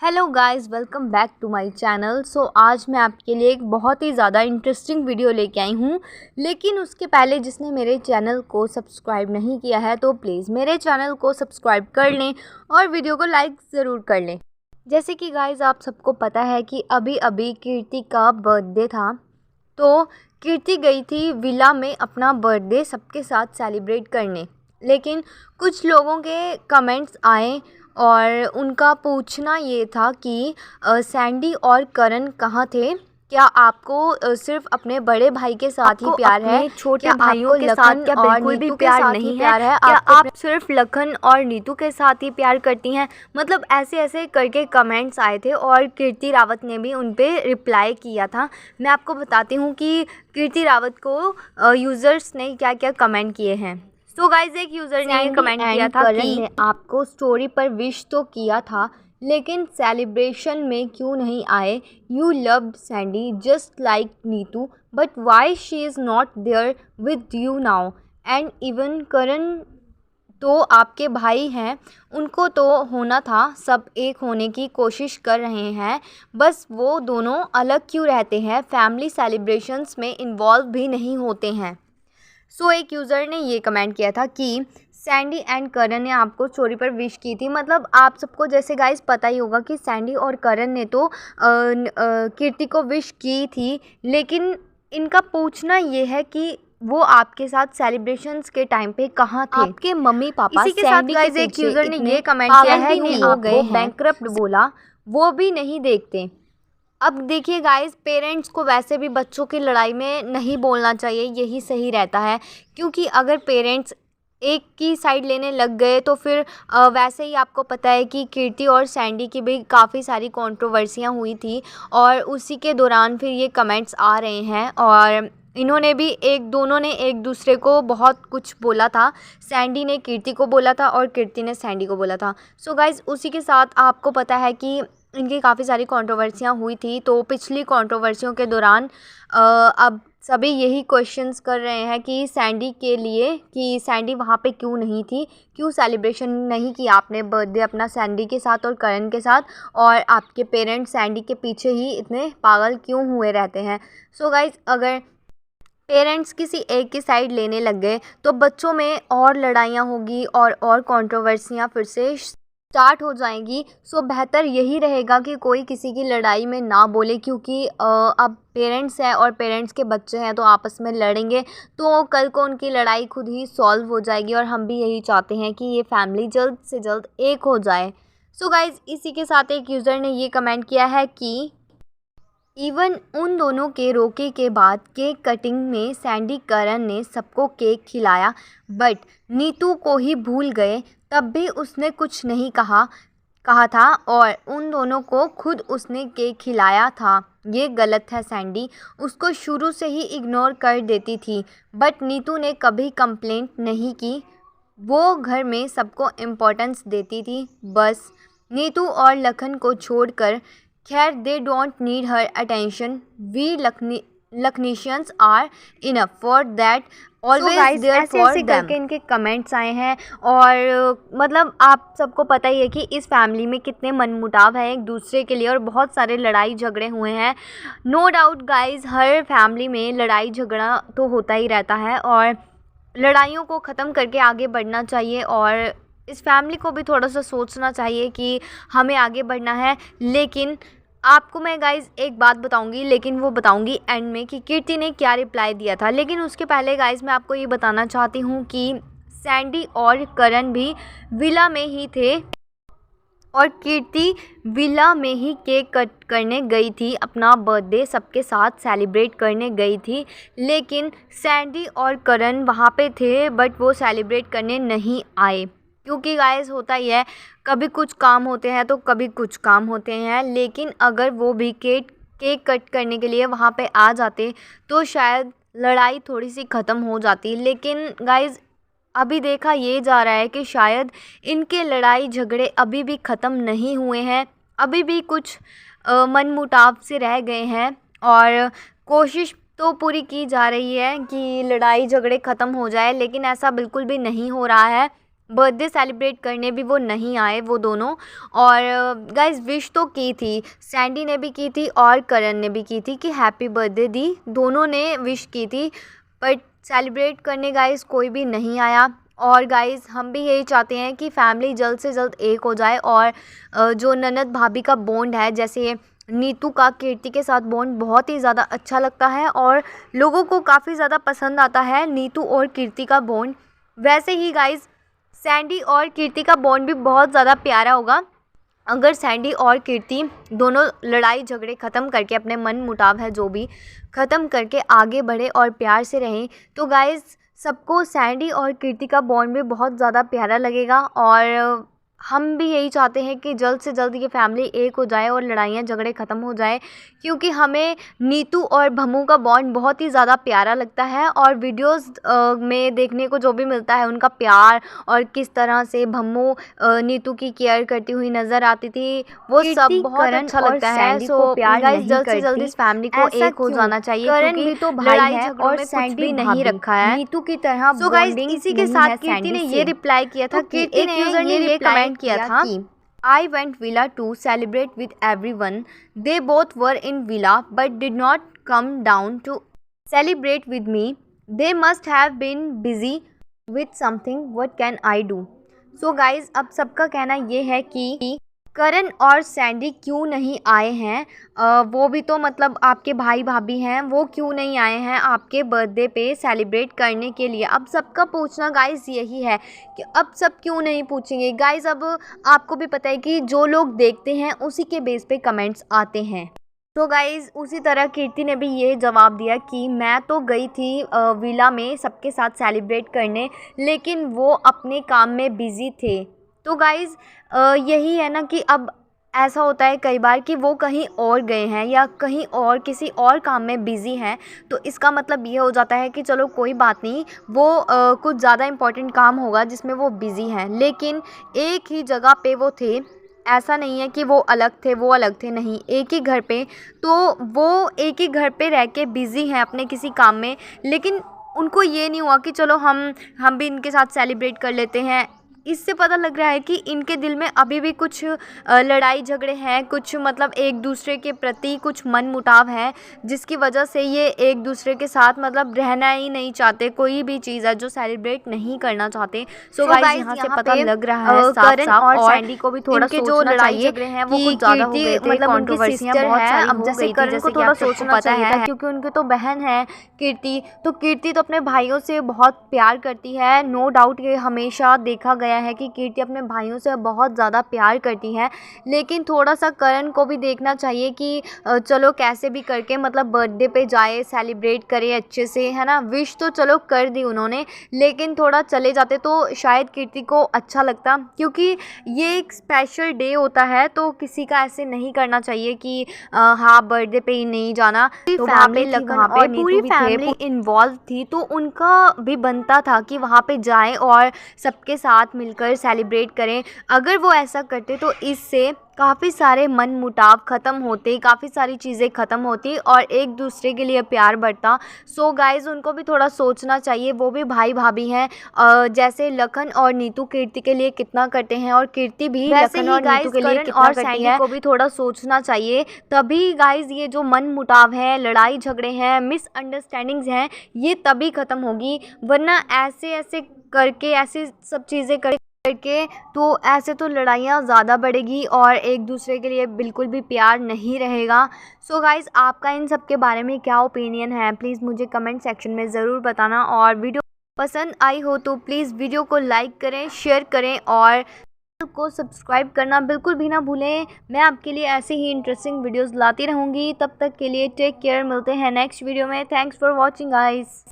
Hello guys, welcome back to my channel. आज मैं आपके लिए एक बहुत ही ज़्यादा इंटरेस्टिंग वीडियो लेके आई हूँ। लेकिन उसके पहले जिसने मेरे चैनल को सब्सक्राइब नहीं किया है तो प्लीज़ मेरे चैनल को सब्सक्राइब कर लें और वीडियो को लाइक ज़रूर कर लें। जैसे कि गाइस आप सबको पता है कि अभी अभी कीर्ति का बर्थडे था, तो कीर्ति गई थी विला में अपना बर्थडे सबके साथ सेलिब्रेट करने। लेकिन कुछ लोगों के कमेंट्स आए और उनका पूछना ये था कि सैंडी और करण कहाँ थे। क्या आपको सिर्फ अपने बड़े भाई के साथ ही प्यार है? छोटे भाइयों के साथ क्या बिल्कुल भी प्यार नहीं है? क्या आप सिर्फ लखन और नीतू के साथ ही प्यार करती हैं? मतलब ऐसे ऐसे करके कमेंट्स आए थे और कीर्ति रावत ने भी उन पे रिप्लाई किया था। मैं आपको बताती हूँ कि कीर्ति रावत को यूज़र्स ने क्या क्या कमेंट किए हैं। तो गाइज एक यूज़र ने कमेंट किया था कि आपको स्टोरी पर विश तो किया था लेकिन सेलिब्रेशन में क्यों नहीं आए? You loved Sandy just like Neetu, but why she is not there with you now? And even Karan तो आपके भाई हैं, उनको तो होना था। सब एक होने की कोशिश कर रहे हैं, बस वो दोनों अलग क्यों रहते हैं? फैमिली सेलिब्रेशंस में इन्वॉल्व भी नहीं होते हैं। एक यूज़र ने ये कमेंट किया था कि सैंडी एंड करण ने आपको स्टोरी पर विश की थी। मतलब आप सबको जैसे गाइस पता ही होगा कि सैंडी और करण ने तो कीर्ति को विश की थी, लेकिन इनका पूछना ये है कि वो आपके साथ सेलिब्रेशंस के टाइम पे कहाँ थे? आपके मम्मी पापा? इसी के साथ गाइस एक यूज़र ने ये कमेंट किया है कि आपको बैंकरप्ट बोला, वो भी नहीं देखते। अब देखिए गाइस, पेरेंट्स को वैसे भी बच्चों की लड़ाई में नहीं बोलना चाहिए, यही सही रहता है। क्योंकि अगर पेरेंट्स एक की साइड लेने लग गए तो फिर वैसे ही आपको पता है कि कीर्ति और सैंडी की भी काफ़ी सारी कंट्रोवर्सियां हुई थी और उसी के दौरान फिर ये कमेंट्स आ रहे हैं। और इन्होंने भी दोनों ने एक दूसरे को बहुत कुछ बोला था। सैंडी ने कीर्ति को बोला था और कीर्ति ने सैंडी को बोला था। गाइस उसी के साथ आपको पता है कि इनकी काफ़ी सारी कंट्रोवर्सियां हुई थी। तो पिछली कंट्रोवर्सियों के दौरान अब सभी यही क्वेश्चंस कर रहे हैं कि सैंडी के लिए कि सैंडी वहाँ पे क्यों नहीं थी, क्यों सेलिब्रेशन नहीं किया आपने बर्थडे अपना सैंडी के साथ और करण के साथ, और आपके पेरेंट्स सैंडी के पीछे ही इतने पागल क्यों हुए रहते हैं। गाइस अगर पेरेंट्स किसी एक की साइड लेने लग गए तो बच्चों में और लड़ाइयाँ होगी और कंट्रोवर्सियाँ फिर से स्टार्ट हो जाएंगी। बेहतर यही रहेगा कि कोई किसी की लड़ाई में ना बोले, क्योंकि अब पेरेंट्स हैं और पेरेंट्स के बच्चे हैं तो आपस में लड़ेंगे तो कल को उनकी लड़ाई खुद ही सॉल्व हो जाएगी। और हम भी यही चाहते हैं कि ये फैमिली जल्द से जल्द एक हो जाए। गाइज इसी के साथ एक यूज़र ने ये कमेंट किया है कि इवन उन दोनों के रोके के बाद केक कटिंग में सैंडी करण ने सबको केक खिलाया, बट नीतू को ही भूल गए, तब भी उसने कुछ नहीं कहा था और उन दोनों को खुद उसने केक खिलाया था। ये गलत है सैंडी, उसको शुरू से ही इग्नोर कर देती थी, बट नीतू ने कभी कंप्लेंट नहीं की। वो घर में सबको इम्पोर्टेंस देती थी, बस नीतू और लखन को छोड़कर। खैर, they don't need her attention, we Lakhnishians are enough for that, always there for them. करके इनके कमेंट्स आए हैं और मतलब आप सबको पता ही है कि इस फैमिली में कितने मनमुटाव हैं एक दूसरे के लिए और बहुत सारे लड़ाई झगड़े हुए हैं। नो डाउट गाइज, हर फैमिली में लड़ाई झगड़ा तो होता ही रहता है और लड़ाइयों को ख़त्म करके आगे बढ़ना चाहिए। और इस फैमिली को भी थोड़ा सा सोचना चाहिए कि हमें आगे बढ़ना है। लेकिन आपको मैं गाइज़ एक बात बताऊंगी, लेकिन वो बताऊंगी एंड में कि कीर्ति ने क्या रिप्लाई दिया था। लेकिन उसके पहले गाइज़ मैं आपको ये बताना चाहती हूँ कि सैंडी और करण भी विला में ही थे और कीर्ति विला में ही केक कट करने गई थी, अपना बर्थडे सबके साथ सेलिब्रेट करने गई थी। लेकिन सैंडी और करण वहाँ पे थे बट वो सेलिब्रेट करने नहीं आए, क्योंकि गाइस होता ही है, कभी कुछ काम होते हैं तो कभी कुछ काम होते हैं। लेकिन अगर वो भी केक कट करने के लिए वहाँ पे आ जाते तो शायद लड़ाई थोड़ी सी ख़त्म हो जाती। लेकिन गाइस अभी देखा ये जा रहा है कि शायद इनके लड़ाई झगड़े अभी भी ख़त्म नहीं हुए हैं, अभी भी कुछ मनमुटाव से रह गए हैं और कोशिश तो पूरी की जा रही है कि लड़ाई झगड़े ख़त्म हो जाए, लेकिन ऐसा बिल्कुल भी नहीं हो रहा है। बर्थडे सेलिब्रेट करने भी वो नहीं आए वो दोनों। और गाइस विश तो की थी, सैंडी ने भी की थी और करण ने भी की थी कि हैप्पी बर्थडे दी, दोनों ने विश की थी, बट सेलिब्रेट करने गाइस कोई भी नहीं आया। और गाइस हम भी यही चाहते हैं कि फैमिली जल्द से जल्द एक हो जाए और जो ननद भाभी का बॉन्ड है, जैसे नीतू का कीर्ति के साथ बॉन्ड बहुत ही ज़्यादा अच्छा लगता है और लोगों को काफ़ी ज़्यादा पसंद आता है नीतू और कीर्ति का बॉन्ड, वैसे ही गाइस सैंडी और कीर्ति का बॉन्ड भी बहुत ज़्यादा प्यारा होगा अगर सैंडी और कीर्ति दोनों लड़ाई झगड़े ख़त्म करके, अपने मन मुटाव है जो भी ख़त्म करके आगे बढ़े और प्यार से रहें। तो गाइस सबको सैंडी और कीर्ति का बॉन्ड भी बहुत ज़्यादा प्यारा लगेगा और हम भी यही चाहते हैं कि जल्द से जल्द ये फैमिली एक हो जाए और लड़ाइयाँ झगड़े ख़त्म हो जाए, क्योंकि हमें नीतू और भम्मू का बॉन्ड बहुत ही ज़्यादा प्यारा लगता है। और वीडियोस में देखने को जो भी मिलता है उनका प्यार और किस तरह से भम्मू नीतू की केयर करती हुई नज़र आती थी, वो सब बहुत अच्छा लगता है। सो गाइस जल्द से जल्द इस फैमिली को एक हो जाना चाहिए, करण भी तो भाई है और सैंडी नहीं रखा है नीतू की तरह। सो गाइस इसी के साथ कीर्ति ने ये रिप्लाई किया था, कीर्ति ने यूजर ने ये कमेंट किया था, I went villa to celebrate with everyone. They both were in villa but did not come down to celebrate with me. They must have been busy with something. What can I do? So guys, अब सबका कहना ये है कि करण और Sandy क्यों नहीं आए हैं, वो भी तो मतलब आपके भाई भाभी हैं, वो क्यों नहीं आए हैं आपके बर्थडे पे सेलिब्रेट करने के लिए। अब सबका पूछना गाइस यही है कि अब सब क्यों नहीं पूछेंगे गाइस। अब आपको भी पता है कि जो लोग देखते हैं उसी के बेस पे कमेंट्स आते हैं। तो गाइज़ उसी तरह कीर्ति ने भी ये जवाब दिया कि मैं तो गई थी विला में सबके साथ सेलिब्रेट करने, लेकिन वो अपने काम में बिज़ी थे। तो गाइज़ यही है ना कि अब ऐसा होता है कई बार कि वो कहीं और गए हैं या कहीं और किसी और काम में बिज़ी हैं, तो इसका मतलब ये हो जाता है कि चलो कोई बात नहीं, वो कुछ ज़्यादा इम्पोर्टेंट काम होगा जिसमें वो बिज़ी हैं, लेकिन एक ही जगह पे वो थे। ऐसा नहीं है कि वो अलग थे वो अलग थे, नहीं, एक ही घर पे। तो वो एक ही घर पे रह के बिज़ी हैं अपने किसी काम में, लेकिन उनको ये नहीं हुआ कि चलो हम भी इनके साथ सेलिब्रेट कर लेते हैं। इससे पता लग रहा है कि इनके दिल में अभी भी कुछ लड़ाई झगड़े हैं, कुछ मतलब एक दूसरे के प्रति कुछ मन मुटाव है, जिसकी वजह से ये एक दूसरे के साथ मतलब रहना ही नहीं चाहते, कोई भी चीज़ है जो सेलिब्रेट नहीं करना चाहते। सो गाइस यहाँ से पता लग रहा है करण और सैंडी को भी थोड़ा जो लड़ाई झगड़े हैं वो कुछ ज़्यादा हो गए थे, मतलब उनकी सिस्टर है। अब जैसे करण को थोड़ा सोचना चाहिए था क्योंकि उनकी तो बहन है कीर्ति, तो कीर्ति तो अपने भाइयों से बहुत प्यार करती है। नो डाउट ये हमेशा देखा गया है कि कीर्ति अपने भाइयों से बहुत ज़्यादा प्यार करती है, लेकिन थोड़ा सा करण को भी देखना चाहिए कि चलो कैसे भी करके मतलब बर्थडे पे जाए, सेलिब्रेट करे अच्छे से, है ना। विश तो चलो कर दी उन्होंने, लेकिन थोड़ा चले जाते तो शायद कीर्ति को अच्छा लगता, क्योंकि ये एक स्पेशल डे होता है, तो किसी का ऐसे नहीं करना चाहिए कि हाँ बर्थडे पे ही नहीं जाना। तो फैमिली लखन और पूरी फैमिली इन्वॉल्व थी, तो उनका भी बनता था कि वहाँ पे जाएं और सबके साथ मिलकर सेलिब्रेट करें। अगर वो ऐसा करते तो इससे काफ़ी सारे मन मुटाव ख़त्म होते, काफ़ी सारी चीज़ें ख़त्म होती और एक दूसरे के लिए प्यार बढ़ता। सो गाइज़ उनको भी थोड़ा सोचना चाहिए, वो भी भाई भाभी हैं, जैसे लखन और नीतू कीर्ति के लिए कितना करते हैं और कीर्ति भी लखन और नीतू के लिए कितना करती है, को भी थोड़ा सोचना चाहिए। तभी गाइज़ ये जो मन मुटाव है, लड़ाई झगड़े हैं, मिसअंडरस्टैंडिंग्स हैं, ये तभी ख़त्म होगी, वरना ऐसे ऐसे करके ऐसी सब चीज़ें करके तो ऐसे तो लड़ाइयाँ ज़्यादा बढ़ेगी और एक दूसरे के लिए बिल्कुल भी प्यार नहीं रहेगा। सो गाइज़ आपका इन सब के बारे में क्या ओपिनियन है, प्लीज़ मुझे कमेंट सेक्शन में ज़रूर बताना। और वीडियो पसंद आई हो तो प्लीज़ वीडियो को लाइक करें, शेयर करें और चैनल को सब्सक्राइब करना बिल्कुल भी ना भूलें। मैं आपके लिए ऐसे ही इंटरेस्टिंग वीडियोज़ लाती रहूँगी। तब तक के लिए टेक केयर, मिलते हैं नेक्स्ट वीडियो में। Thanks for watching guys.